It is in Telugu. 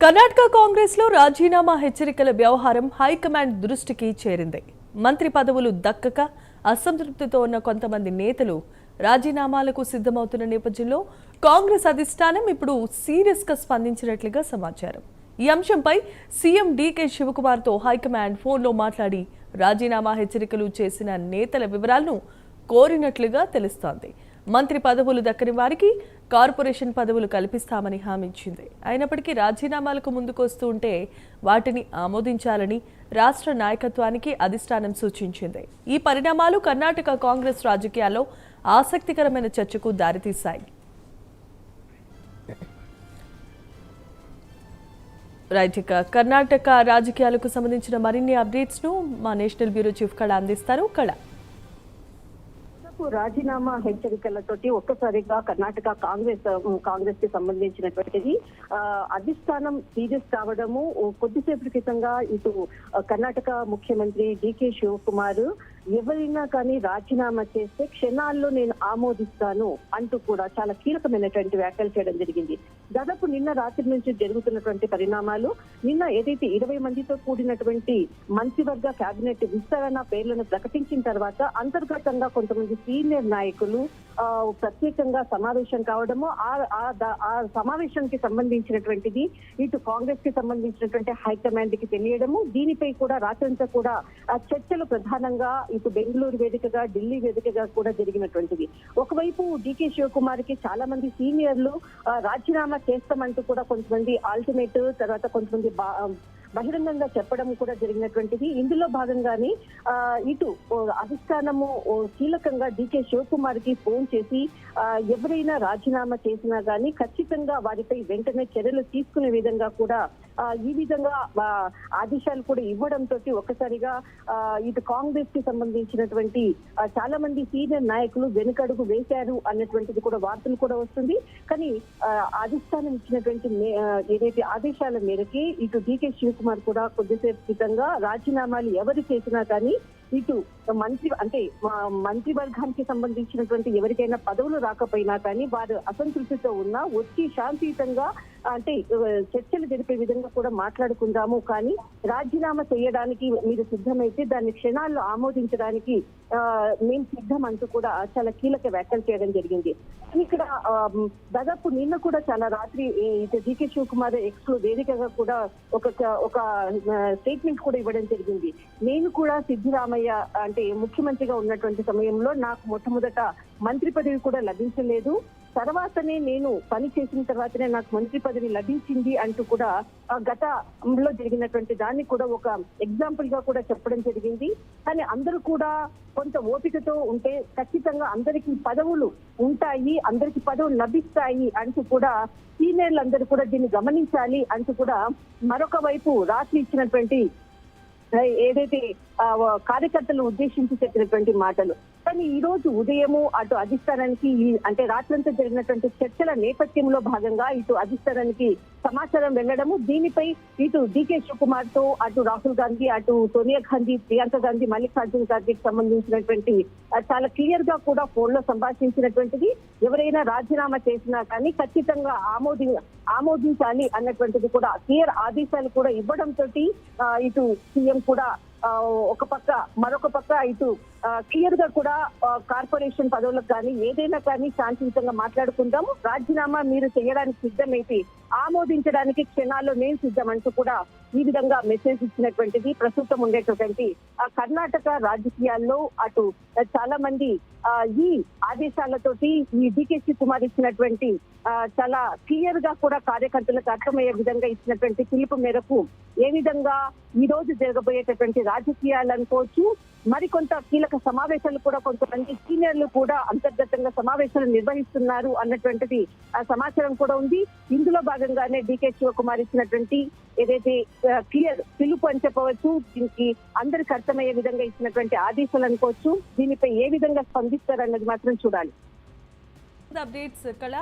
కర్ణాటక కాంగ్రెస్ లో రాజీనామా హెచ్చరికల వ్యవహారం హైకమాండ్ దృష్టికి చేరింది. మంత్రి పదవులు దక్కక అసంతృప్తితో ఉన్న కొంతమంది నేతలు రాజీనామాలకు సిద్ధమవుతున్న నేపథ్యంలో కాంగ్రెస్ అధిష్టానం ఇప్పుడు సీరియస్ గా స్పందించినట్లుగా సమాచారం. ఈ అంశంపై సీఎం డీకే శివకుమార్తో హైకమాండ్ ఫోన్లో మాట్లాడి రాజీనామా హెచ్చరికలు చేసిన నేతల వివరాలను కోరినట్లుగా తెలుస్తోంది. మంత్రి పదవులు దక్కని వారికి కార్పొరేషన్ పదవులు కల్పిస్తామని హామీ ఇచ్చింది. అయినప్పటికీ రాజీనామాలకు ముందుకొస్తూ ఉంటే వాటిని ఆమోదించాలని రాష్ట్ర నాయకత్వానికి అధిష్టానం సూచించింది. ఈ పరిణామాలు కర్ణాటక కాంగ్రెస్ రాజకీయాల్లో ఆసక్తికరమైన చర్చకు దారితీశాయి. రైట్, ఇక కర్ణాటక రాజకీయాలకు సంబంధించిన మరిన్ని అప్డేట్స్ ను మా నేషనల్ బ్యూరో చీఫ్ కళ అందిస్తారు. కళ, రాజీనామా హెచ్చరికలతోటి ఒక్కసారిగా కర్ణాటక కాంగ్రెస్ కి సంబంధించినటువంటిది అధిష్టానం సీరియస్ కావడము కొద్దిసేపటి క్రితంగా ఇటు కర్ణాటక ముఖ్యమంత్రి డీకే శివకుమార్ ఎవరైనా కానీ రాజీనామా చేస్తే క్షణాల్లో నేను ఆమోదిస్తాను అంటూ కూడా చాలా కీలకమైనటువంటి వ్యాఖ్యలు చేయడం జరిగింది. దాదాపు నిన్న రాత్రి నుంచి జరుగుతున్నటువంటి పరిణామాలు, నిన్న ఏదైతే 20 మందితో కూడినటువంటి మంత్రివర్గ కేబినెట్ విస్తరణ పేర్లను ప్రకటించిన తర్వాత అంతర్గతంగా కొంతమంది సీనియర్ నాయకులు ప్రత్యేకంగా సమావేశం కావడము, ఆ సమావేశానికి సంబంధించినటువంటిది ఇటు కాంగ్రెస్ కి సంబంధించినటువంటి హైకమాండ్ కి తెలియడము, దీనిపై కూడా రాత్రంతా కూడా చర్చలు ప్రధానంగా ఇటు బెంగళూరు వేదికగా ఢిల్లీ వేదికగా కూడా జరిగినటువంటిది. ఒకవైపు డీకే శివకుమార్ కి చాలా మంది సీనియర్లు రాజీనామా చేస్తామంటూ కూడా కొంతమంది ఆల్టర్నేట్ తర్వాత కొంతమంది బహిరంగంగా చెప్పడం కూడా జరిగినటువంటిది. ఇందులో భాగంగానే ఇటు అధిష్టానము కీలకంగా డీకే శివకుమార్ కి ఫోన్ చేసి ఎవరైనా రాజీనామా చేసినా గానీ ఖచ్చితంగా వారిపై వెంటనే చర్యలు తీసుకునే విధంగా కూడా ఈ విధంగా ఆదేశాలు కూడా ఇవ్వడంతో ఒక్కసారిగా ఇటు కాంగ్రెస్ కి సంబంధించినటువంటి చాలా మంది సీనియర్ నాయకులు వెనుకడుగు వేశారు అన్నటువంటిది కూడా వార్తలు కూడా వస్తుంది. కానీ అధిష్టానం ఇచ్చినటువంటి ఏదైతే ఆదేశాల మేరకి ఇటు డీకే శివకుమార్ కూడా కొద్దిసేపు క్రితంగా రాజీనామాలు ఎవరు చేసినా కానీ ఇటు మంత్రివర్గానికి సంబంధించినటువంటి ఎవరికైనా పదవులు రాకపోయినా కానీ వారు అసంతృప్తితో ఉన్నా వచ్చి శాంతియుతంగా చర్చలు జరిపే విధంగా కూడా మాట్లాడుకుందాము, కానీ రాజీనామా చేయడానికి మీరు సిద్ధమైతే దాన్ని క్షణాల్లో ఆమోదించడానికి మేము సిద్ధం అంటూ కూడా చాలా కీలక వ్యాఖ్యలు చేయడం జరిగింది. ఇక్కడ దాదాపు నిన్న కూడా చాలా రాత్రి డీకే శివకుమార్ ఎక్స్ లో వేదికగా కూడా ఒక స్టేట్మెంట్ కూడా ఇవ్వడం జరిగింది. నేను కూడా సిద్ధిరామయ్య ముఖ్యమంత్రిగా ఉన్నటువంటి సమయంలో నాకు మొట్టమొదట మంత్రి పదవి కూడా లభించలేదు, తర్వాతనే నేను పని చేసిన తర్వాతనే నాకు మంత్రి పదవి లభించింది అంటూ కూడా గతంలో జరిగినటువంటి దాన్ని కూడా ఒక ఎగ్జాంపుల్ గా కూడా చెప్పడం జరిగింది. కానీ అందరూ కూడా కొంత ఓపికతో ఉంటే ఖచ్చితంగా అందరికీ పదవులు ఉంటాయి, అందరికీ పదవులు లభిస్తాయి అంటూ కూడా సీనియర్లు అందరూ కూడా దీన్ని గమనించాలి అంటూ కూడా మరొక వైపు రాత్రి ఇచ్చినటువంటి ఏదైతే కార్యకర్తలు ఉద్దేశించి చెప్పినటువంటి మాటలు. కానీ ఈ రోజు ఉదయము అటు అధిష్టానానికి రాత్రంతా జరిగినటువంటి చర్చల నేపథ్యంలో భాగంగా ఇటు అధిష్టానానికి సమాచారం వెళ్లడము, దీనిపై ఇటు డీకే శివకుమార్ తో అటు రాహుల్ గాంధీ, అటు సోనియా గాంధీ, ప్రియాంక గాంధీ, మల్లికార్జున ఖార్గేకి సంబంధించినటువంటి చాలా క్లియర్ గా కూడా ఫోన్ లో సంభాషించినటువంటిది. ఎవరైనా రాజీనామా చేసినా కానీ ఖచ్చితంగా ఆమోదించాలి అన్నటువంటిది కూడా క్లియర్ ఆదేశాలు కూడా ఇవ్వడంతో ఇటు సీఎం కూడా మరొక పక్క ఇటు క్లియర్ గా కూడా కార్పొరేషన్ పదవులకు కానీ ఏదైనా కానీ శాంతియుతంగా మాట్లాడుకుందాము, రాజీనామా మీరు చేయడానికి సిద్ధమైతే ఆమోదించడానికి క్షణాల్లో నేను సిద్ధం అంటూ కూడా ఈ విధంగా మెసేజ్ ఇచ్చినటువంటిది ప్రస్తుతం ఉండేటటువంటి కర్ణాటక రాజకీయాల్లో అటు చాలా మంది ఈ ఆదేశాలతోటి ఈ డీకే శివకుమార్ ఇచ్చినటువంటి చాలా క్లియర్ గా కూడా కార్యకర్తలకు అర్థమయ్యే విధంగా ఇచ్చినటువంటి పిలుపు మేరకు ఏ విధంగా ఈ రోజు జరగబోయేటటువంటి రాజకీయాలు అనుకోవచ్చు, మరికొంత కీలక సమావేశాలు కూడా కొంతమంది సీనియర్లు కూడా అంతర్గతంగా సమావేశాలు నిర్వహిస్తున్నారు అన్నటువంటిది సమాచారం కూడా ఉంది. ఇందులో భాగంగానే డీకే శివకుమార్ ఇచ్చినటువంటి ఏదైతే క్లియర్ పిలుపు అని చెప్పవచ్చు, దీనికి అందరికి అర్థమయ్యే విధంగా ఇచ్చినటువంటి ఆదేశాలు అనుకోవచ్చు. దీనిపై ఏ విధంగా స్పందిస్తారన్నది మాత్రం చూడాలి. అప్డేట్స్ కళ.